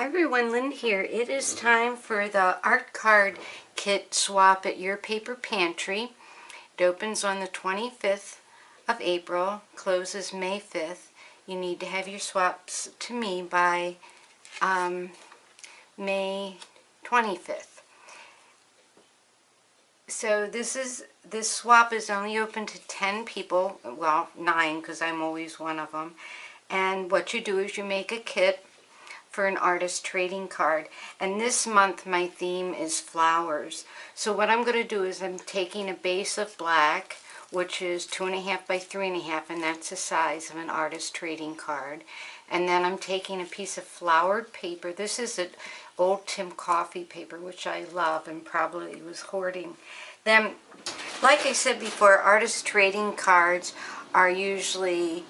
Hi everyone, Lynn here. It is time for the art card kit swap at Your Paper Pantry. It opens on the 25th of April, closes May 5th. You need to have your swaps to me by May 25th. So this swap is only open to 10 people, well 9 because I'm always one of them. And what you do is you make a kit for an artist trading card, and this month my theme is flowers. So what I'm going to do is I'm taking a base of black, which is 2.5 by 3.5, and that's the size of an artist trading card. And then I'm taking a piece of flowered paper. This is an old Tim Coffee paper, which I love and probably was hoarding. Then, like I said before, artist trading cards are usually,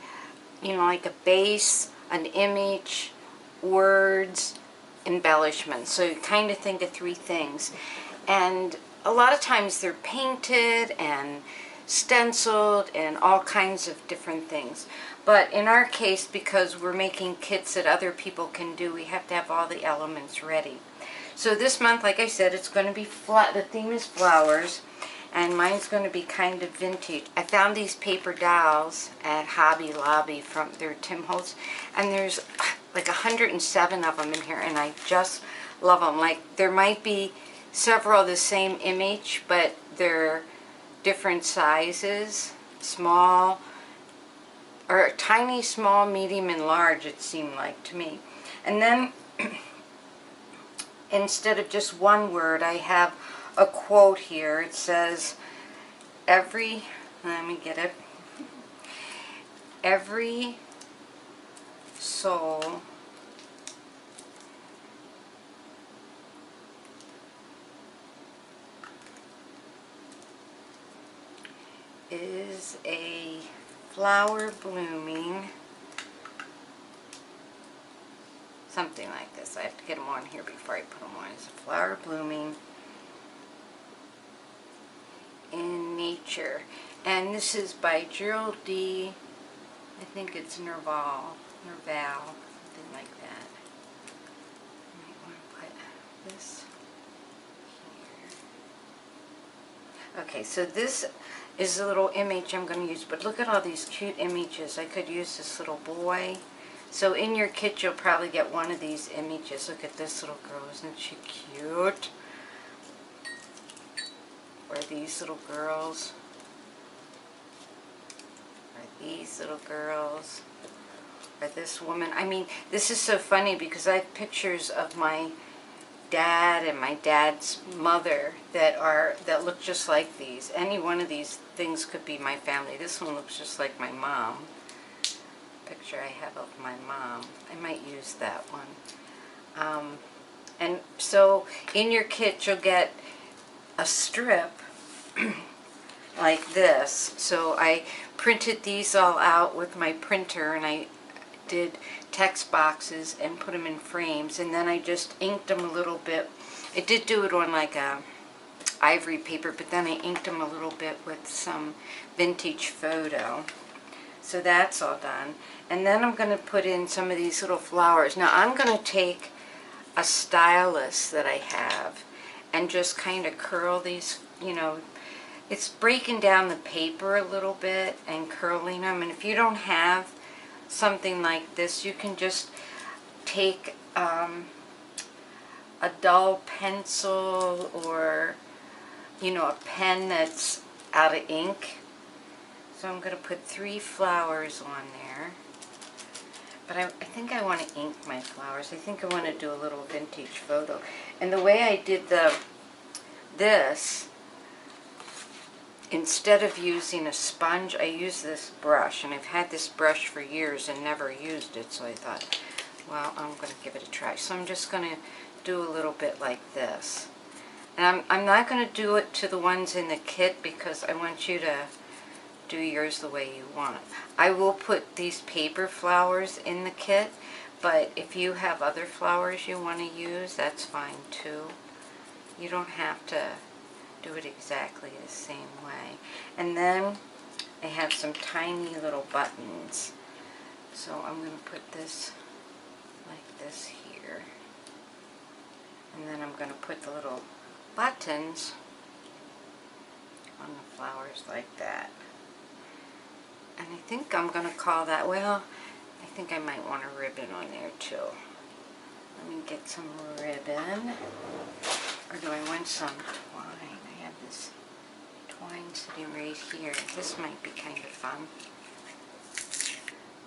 like a base, an image, words, embellishments. So you kind of think of 3 things. And a lot of times they're painted and stenciled and all kinds of different things. But in our case, because we're making kits that other people can do, we have to have all the elements ready. So this month, like I said, it's going to be the theme is flowers, and mine's going to be kind of vintage. I found these paper dolls at Hobby Lobby from their Tim Holtz, and there's like 107 of them in here, and I just love them. Like, there might be several of the same image, but they're different sizes, small, or tiny, small, medium, and large, it seemed like to me. And then instead of just one word, I have a quote here. It says, let me get it, every soul is a flower blooming, something like this. I have to get them on here before I put them on. It's a flower blooming in nature. And this is by Gerald D. I think it's Nerval, something like that. I might want to put this here. Okay, so this is a little image I'm going to use, but look at all these cute images. I could use this little boy. So in your kit you'll probably get one of these images. Look at this little girl, isn't she cute? Or these little girls. Or these little girls. Or this woman. I mean, this is so funny because I have pictures of my dad and my dad's mother that look just like these. Any one of these things could be my family. This one looks just like my mom. Picture I have of my mom. I might use that one. And so in your kit you'll get a strip like this. So I printed these all out with my printer, and I did text boxes and put them in frames, and then I just inked them a little bit. I did do it on like a ivory paper, but then I inked them a little bit with some vintage photo. So that's all done. And then I'm going to put in some of these little flowers. Now I'm going to take a stylus that I have and just kind of curl these, it's breaking down the paper a little bit and curling them. And if you don't have something like this, you can just take a dull pencil or, a pen that's out of ink. So I'm going to put 3 flowers on there. But I think I want to ink my flowers. I think I want to do a little vintage photo. And the way I did this, instead of using a sponge, I used this brush. And I've had this brush for years and never used it. So I thought, well, I'm going to give it a try. So I'm just going to do a little bit like this. And I'm not going to do it to the ones in the kit because I want you to do yours the way you want. I will put these paper flowers in the kit, but if you have other flowers you want to use, that's fine too. You don't have to do it exactly the same way. And then I have some tiny little buttons. So I'm going to put this like this here. And then I'm going to put the little buttons on the flowers like that. And I think I'm going to call that, well, I think I might want a ribbon on there too. Let me get some ribbon. Or do I want some twine? I have this twine sitting right here. This might be kind of fun.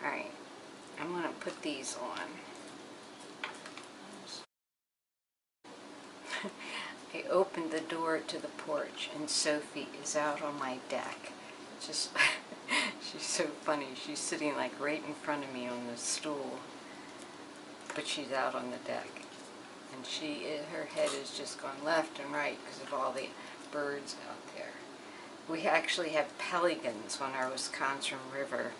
Alright, I'm going to put these on. I opened the door to the porch and Sophie is out on my deck. Just, she's so funny. She's sitting like right in front of me on the stool, but she's out on the deck. And her head has just gone left and right because of all the birds out there. We actually have pelicans on our Wisconsin River.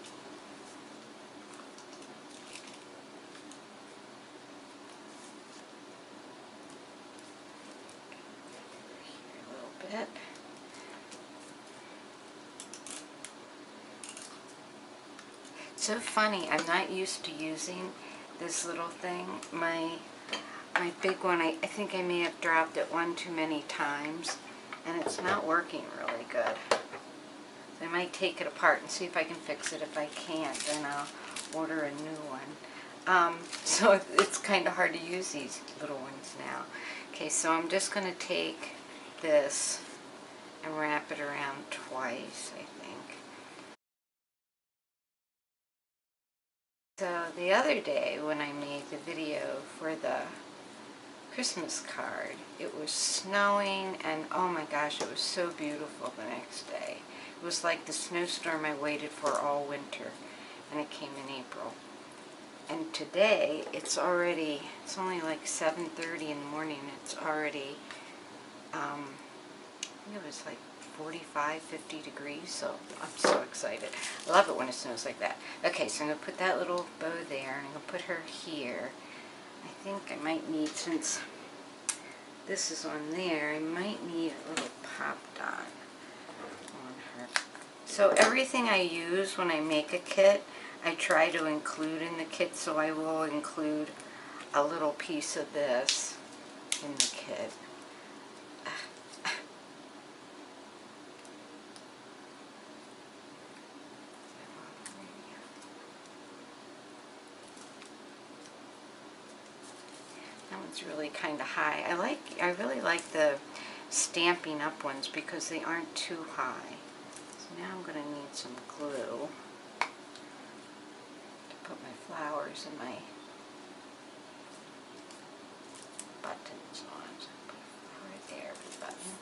Bit. So funny, I'm not used to using this little thing. My big one, I think I may have dropped it one too many times, and it's not working really good. So I might take it apart and see if I can fix it. If I can't, then I'll order a new one. So it's kind of hard to use these little ones now. Okay, so I'm just going to take this and wrap it around twice, I think. So the other day when I made the video for the Christmas card, it was snowing and oh my gosh, it was so beautiful the next day. It was like the snowstorm I waited for all winter, and it came in April. And today it's only like 7:30 in the morning. It's already I think it was like 45, 50 degrees, so I'm so excited. I love it when it snows like that. Okay, so I'm going to put that little bow there, and I'm going to put her here. I think I might need, since this is on there, I might need a little pop dot on her. So everything I use when I make a kit, I try to include in the kit, so I will include a little piece of this in the kit. It's really kind of high. I really like the Stampin' Up ones because they aren't too high. So now I'm going to need some glue to put my flowers and my buttons on. So I put a flower there with a button.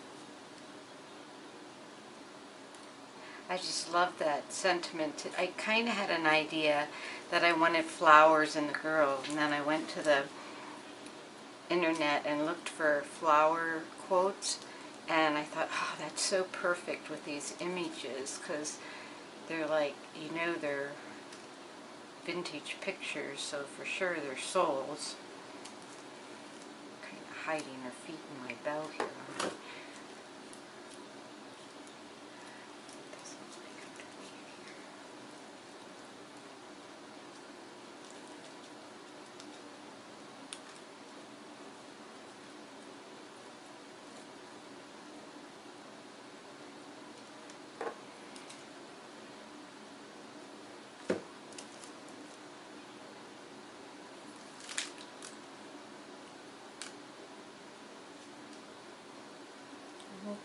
I just love that sentiment. I kind of had an idea that I wanted flowers in the girls, and then I went to the internet and looked for flower quotes, and I thought, oh, that's so perfect with these images, because they're like, you know, they're vintage pictures, so for sure they're souls. Kind of hiding her feet in my bow here.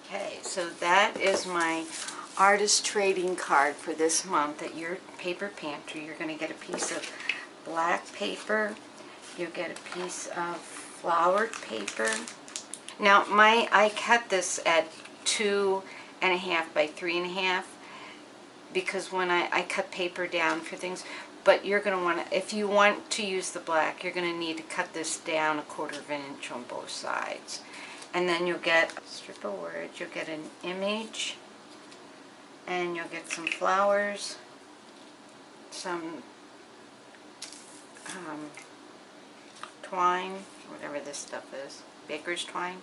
Okay, so that is my artist trading card for this month at Your Paper Pantry. You're going to get a piece of black paper. You'll get a piece of flowered paper. Now, I cut this at 2.5 by 3.5 because when I cut paper down for things, but you're going to want to, if you want to use the black, you're going to need to cut this down 1/4 inch on both sides. And then you'll get a strip of words, you'll get an image, and you'll get some flowers, some twine, whatever this stuff is, baker's twine,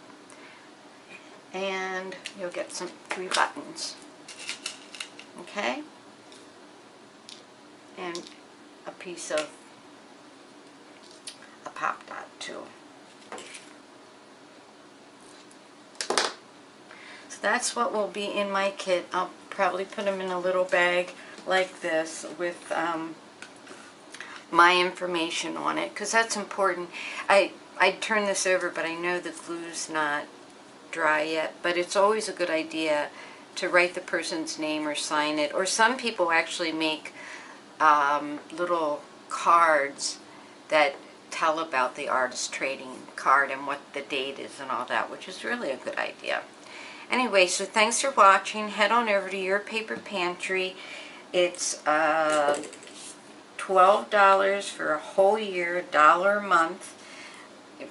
and you'll get 3 buttons, okay? And a piece of a pop dot too. that's what will be in my kit. I'll probably put them in a little bag like this with my information on it, because that's important. I'd turn this over, but I know the glue's not dry yet, but it's always a good idea to write the person's name or sign it. Or some people actually make little cards that tell about the artist trading card and what the date is and all that, which is really a good idea. Anyway, so thanks for watching. Head on over to Your Paper Pantry. It's $12 for a whole year, $1 a month,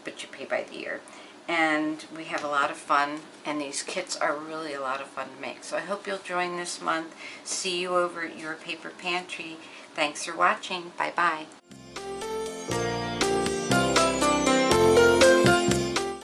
but you pay by the year. And we have a lot of fun, and these kits are really a lot of fun to make. So I hope you'll join this month. See you over at Your Paper Pantry. Thanks for watching. Bye-bye.